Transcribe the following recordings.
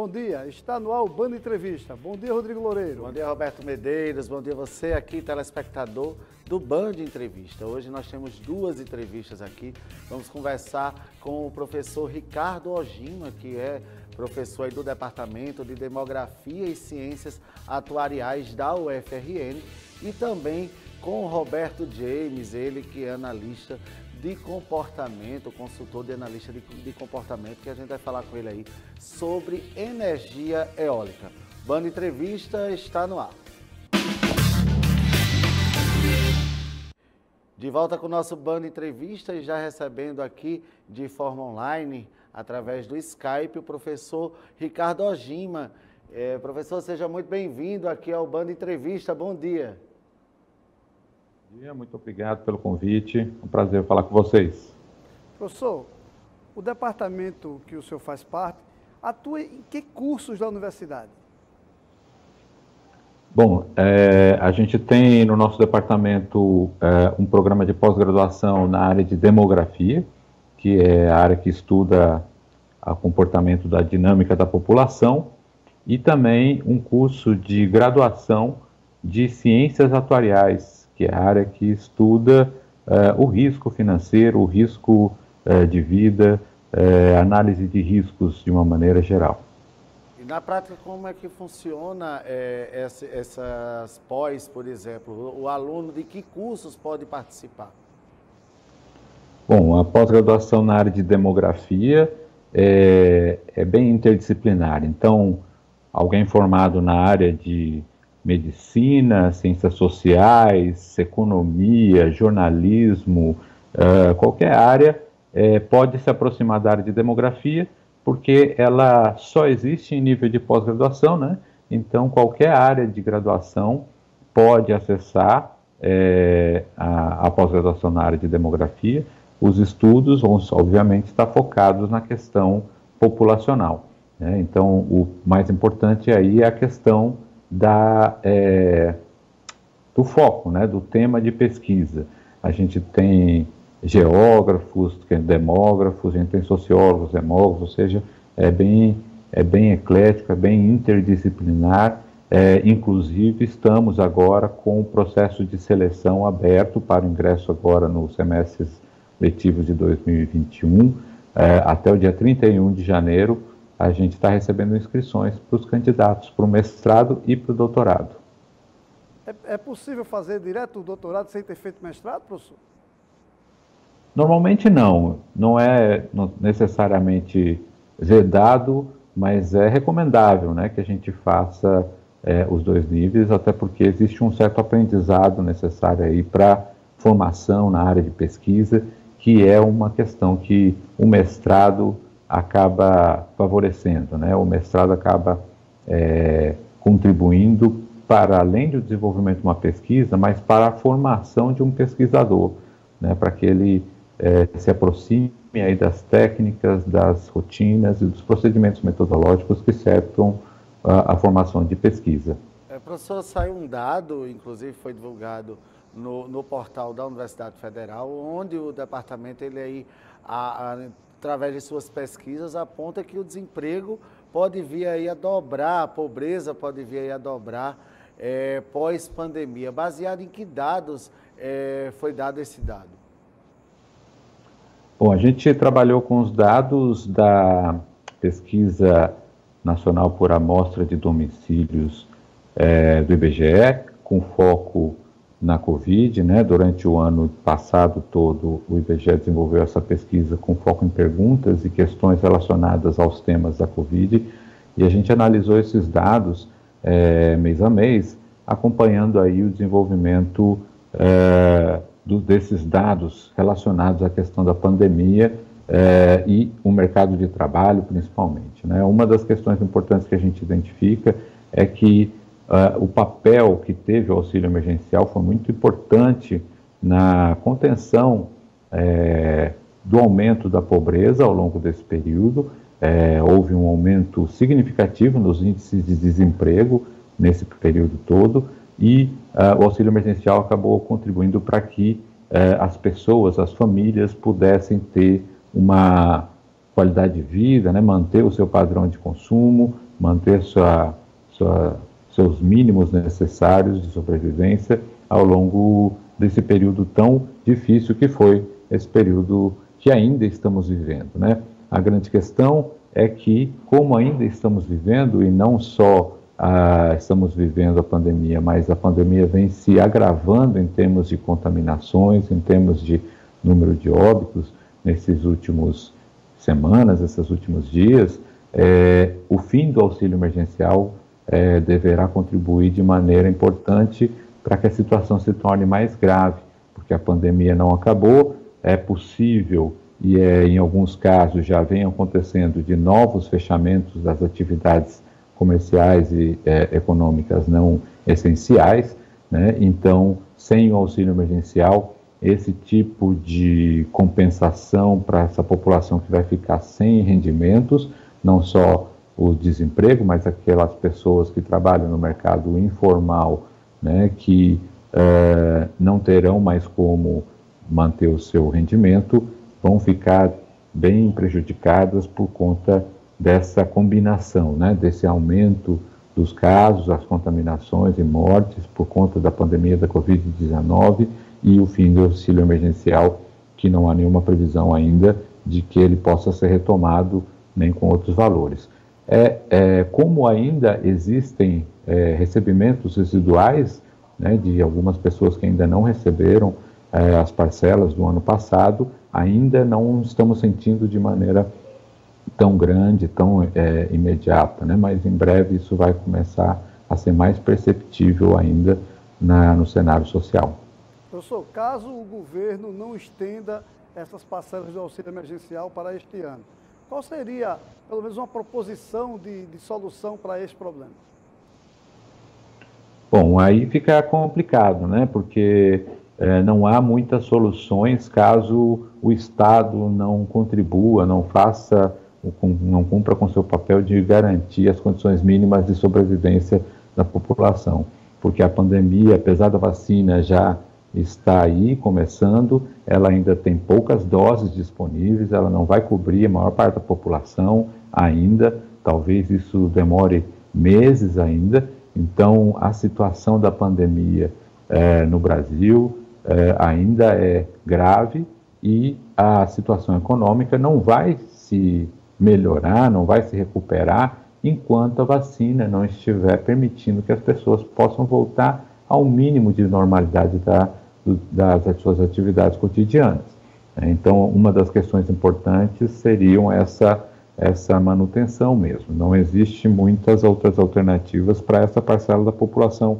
bom dia. Está no ar o Band Entrevista. Bom dia, Rodrigo Loureiro. Bom dia, Roberto Medeiros. Bom dia você aqui, telespectador do Band Entrevista. Hoje nós temos duas entrevistas aqui. Vamos conversar com o professor Ricardo Ojima, que é professor aí do Departamento de Demografia e Ciências Atuariais da UFRN, e também com o Roberto James, ele que é analista de comportamento, consultor de analista de comportamento, que a gente vai falar com ele aí sobre energia eólica. Band Entrevista está no ar. De volta com o nosso Band Entrevista e já recebendo aqui de forma online, através do Skype, o professor Ricardo Ojima. Professor, seja muito bem-vindo aqui ao Band Entrevista. Bom dia. Muito obrigado pelo convite, é um prazer falar com vocês. Professor, o departamento que o senhor faz parte atua em que cursos da universidade? Bom, a gente tem no nosso departamento um programa de pós-graduação na área de demografia, que é a área que estuda o comportamento da dinâmica da população, e também um curso de graduação de ciências atuariais, que é a área que estuda o risco financeiro, o risco de vida, análise de riscos de uma maneira geral. E na prática, como é que funciona essas pós, por exemplo? O aluno de que cursos pode participar? Bom, a pós-graduação na área de demografia é bem interdisciplinar. Então, alguém formado na área de medicina, ciências sociais, economia, jornalismo, qualquer área pode se aproximar da área de demografia, porque ela só existe em nível de pós-graduação, né? Então, qualquer área de graduação pode acessar a pós-graduação na área de demografia. Os estudos vão, obviamente, estar focados na questão populacional, né? Então, o mais importante aí é a questão do foco, né, do tema de pesquisa. A gente tem geógrafos, demógrafos, a gente tem sociólogos, demógrafos, ou seja, é bem eclético, é bem interdisciplinar. Inclusive, estamos agora com o processo de seleção aberto para o ingresso agora nos semestres letivos de 2021, até o dia 31 de janeiro, a gente está recebendo inscrições para os candidatos para o mestrado e para o doutorado. É possível fazer direto o doutorado sem ter feito mestrado, professor? Normalmente não é necessariamente vedado, mas é recomendável, né, que a gente faça os dois níveis, até porque existe um certo aprendizado necessário aí para formação na área de pesquisa, que é uma questão que o mestrado acaba favorecendo, né? O mestrado acaba contribuindo para além do desenvolvimento de uma pesquisa, mas para a formação de um pesquisador, né? Para que ele se aproxime aí das técnicas, das rotinas e dos procedimentos metodológicos que cercam a formação de pesquisa. Professor, saiu um dado, inclusive foi divulgado no portal da Universidade Federal, onde o departamento, ele aí, através de suas pesquisas, aponta que o desemprego pode vir aí a dobrar, a pobreza pode vir aí a dobrar pós-pandemia. Baseado em que dados foi dado esse dado? Bom, a gente trabalhou com os dados da Pesquisa Nacional por Amostra de Domicílios do IBGE, com foco na Covid, né? Durante o ano passado todo, o IBGE desenvolveu essa pesquisa com foco em perguntas e questões relacionadas aos temas da Covid, e a gente analisou esses dados mês a mês, acompanhando aí o desenvolvimento desses dados relacionados à questão da pandemia e o mercado de trabalho, principalmente, né? Uma das questões importantes que a gente identifica é que o papel que teve o auxílio emergencial foi muito importante na contenção do aumento da pobreza ao longo desse período. Houve um aumento significativo nos índices de desemprego nesse período todo, e o auxílio emergencial acabou contribuindo para que as pessoas, as famílias, pudessem ter uma qualidade de vida, né, manter o seu padrão de consumo, manter seus mínimos necessários de sobrevivência ao longo desse período tão difícil que foi esse período que ainda estamos vivendo, né? A grande questão é que, como ainda estamos vivendo, e não só estamos vivendo a pandemia, mas a pandemia vem se agravando em termos de contaminações, em termos de número de óbitos nesses últimos semanas, esses últimos dias, o fim do auxílio emergencial deverá contribuir de maneira importante para que a situação se torne mais grave, porque a pandemia não acabou, é possível e em alguns casos já vem acontecendo de novos fechamentos das atividades comerciais e econômicas não essenciais, né? Então, sem o auxílio emergencial, esse tipo de compensação para essa população que vai ficar sem rendimentos, não só o desemprego, mas aquelas pessoas que trabalham no mercado informal, né, que não terão mais como manter o seu rendimento, vão ficar bem prejudicadas por conta dessa combinação, né, desse aumento dos casos, as contaminações e mortes por conta da pandemia da Covid-19 e o fim do auxílio emergencial, que não há nenhuma previsão ainda de que ele possa ser retomado nem com outros valores. Como ainda existem recebimentos residuais, né, de algumas pessoas que ainda não receberam as parcelas do ano passado, ainda não estamos sentindo de maneira tão grande, tão imediata, né? Mas em breve isso vai começar a ser mais perceptível ainda no cenário social. Professor, caso o governo não estenda essas parcelas do auxílio emergencial para este ano, qual seria, pelo menos, uma proposição de solução para esse problema? Bom, aí fica complicado, né? Porque não há muitas soluções caso o Estado não contribua, não cumpra com seu papel de garantir as condições mínimas de sobrevivência da população. Porque a pandemia, apesar da vacina já está aí começando, ela ainda tem poucas doses disponíveis, ela não vai cobrir a maior parte da população ainda, talvez isso demore meses ainda. Então, a situação da pandemia no Brasil ainda é grave e a situação econômica não vai se melhorar, não vai se recuperar enquanto a vacina não estiver permitindo que as pessoas possam voltar ao mínimo de normalidade das suas atividades cotidianas. Então, uma das questões importantes seriam essa manutenção mesmo. Não existe muitas outras alternativas para essa parcela da população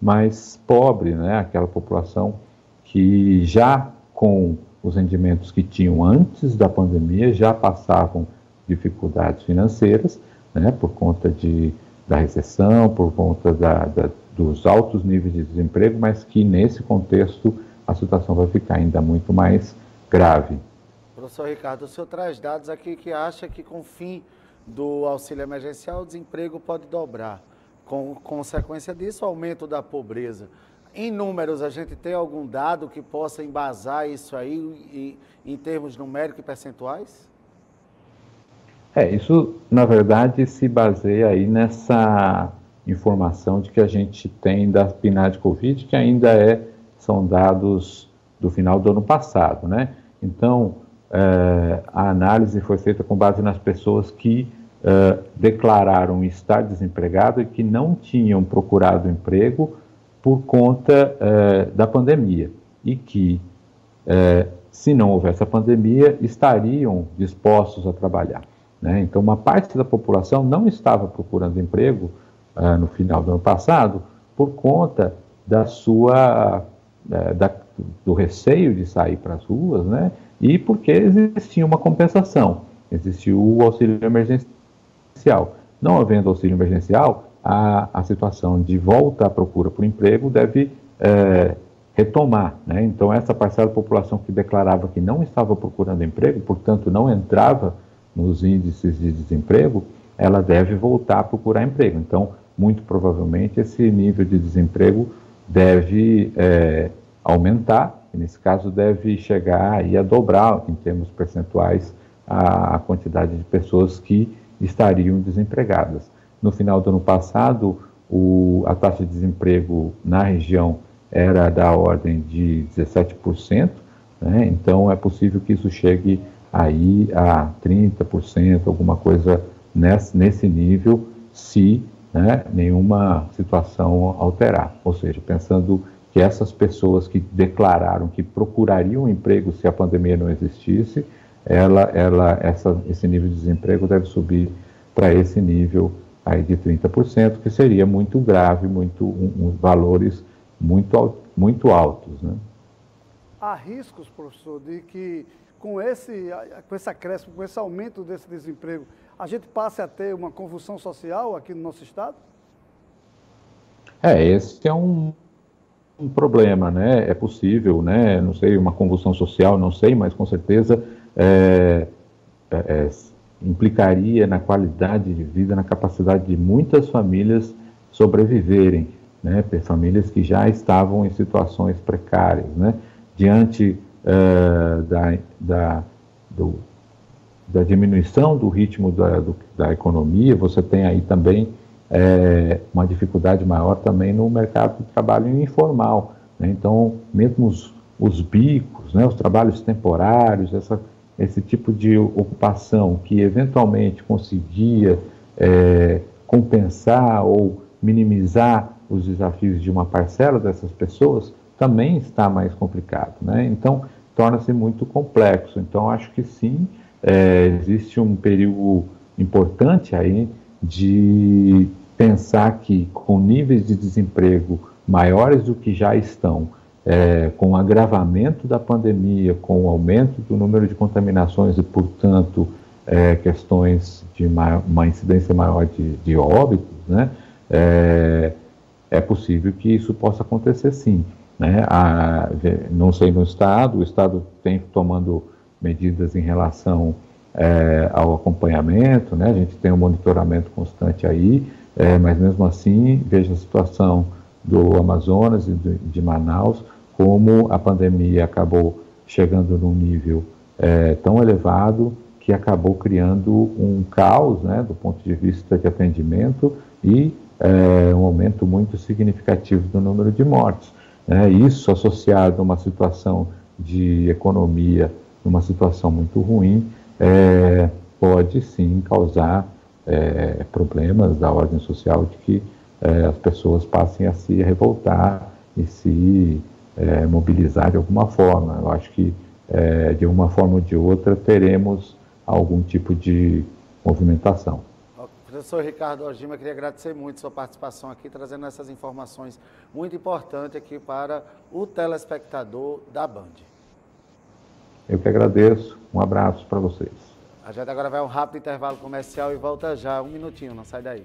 mais pobre, né? Aquela população que já com os rendimentos que tinham antes da pandemia já passavam dificuldades financeiras, né? Por conta da recessão, por conta dos altos níveis de desemprego, mas que nesse contexto a situação vai ficar ainda muito mais grave. Professor Ricardo, o senhor traz dados aqui que acha que com o fim do auxílio emergencial o desemprego pode dobrar. Com consequência disso, o aumento da pobreza. Em números, a gente tem algum dado que possa embasar isso aí em termos numéricos e percentuais? Isso, na verdade, se baseia aí nessa informação de que a gente tem da PNAD-Covid, que ainda são dados do final do ano passado, né? Então, a análise foi feita com base nas pessoas que declararam estar desempregado e que não tinham procurado emprego por conta da pandemia e que, se não houvesse a pandemia, estariam dispostos a trabalhar, né? Então, uma parte da população não estava procurando emprego no final do ano passado por conta do receio de sair para as ruas, né? E porque existia uma compensação, existiu o auxílio emergencial. Não havendo auxílio emergencial, a situação de volta à procura por emprego deve retomar, né? Então, essa parcela da população que declarava que não estava procurando emprego, portanto, não entrava nos índices de desemprego, ela deve voltar a procurar emprego. Então, muito provavelmente, esse nível de desemprego deve aumentar, e nesse caso deve chegar aí a dobrar, em termos percentuais, a quantidade de pessoas que estariam desempregadas. no final do ano passado, a taxa de desemprego na região era da ordem de 17%, né? Então é possível que isso chegue aí a 30%, alguma coisa nesse nível, se, né, nenhuma situação alterar. Ou seja, pensando que essas pessoas que declararam que procurariam emprego se a pandemia não existisse, esse nível de desemprego deve subir para esse nível aí de 30%, que seria muito grave, valores muito altos, né? Há riscos, professor, de que com esse acréscimo, com esse aumento desse desemprego, a gente passe a ter uma convulsão social aqui no nosso estado? Esse é um problema, né? É possível, né? Não sei, uma convulsão social, não sei, mas com certeza implicaria na qualidade de vida, na capacidade de muitas famílias sobreviverem, né? Famílias que já estavam em situações precárias, né? Diante da diminuição do ritmo da economia, você tem aí também uma dificuldade maior também no mercado de trabalho informal, né? Então, mesmo os bicos, né, os trabalhos temporários, esse tipo de ocupação que eventualmente conseguia compensar ou minimizar os desafios de uma parcela dessas pessoas, também está mais complicado, né? Então, torna-se muito complexo. Então, acho que sim, existe um perigo importante aí de pensar que com níveis de desemprego maiores do que já estão, com o agravamento da pandemia, com o aumento do número de contaminações e, portanto, questões de uma incidência maior de óbitos, né? É possível que isso possa acontecer sim, né? Não sei no Estado, o Estado tem tomando medidas em relação ao acompanhamento, né? A gente tem um monitoramento constante aí, mas mesmo assim, veja a situação do Amazonas e de Manaus, como a pandemia acabou chegando num nível tão elevado que acabou criando um caos, né, do ponto de vista de atendimento e um aumento muito significativo do número de mortes, né? Isso associado a uma situação de economia, uma situação muito ruim, pode sim causar problemas da ordem social de que as pessoas passem a se revoltar e se mobilizar de alguma forma. Eu acho que de uma forma ou de outra teremos algum tipo de movimentação. Professor Ricardo Ojima, queria agradecer muito sua participação aqui, trazendo essas informações muito importantes aqui para o telespectador da Band. Eu que agradeço. Um abraço para vocês. A gente agora vai a um rápido intervalo comercial e volta já, um minutinho, não sai daí.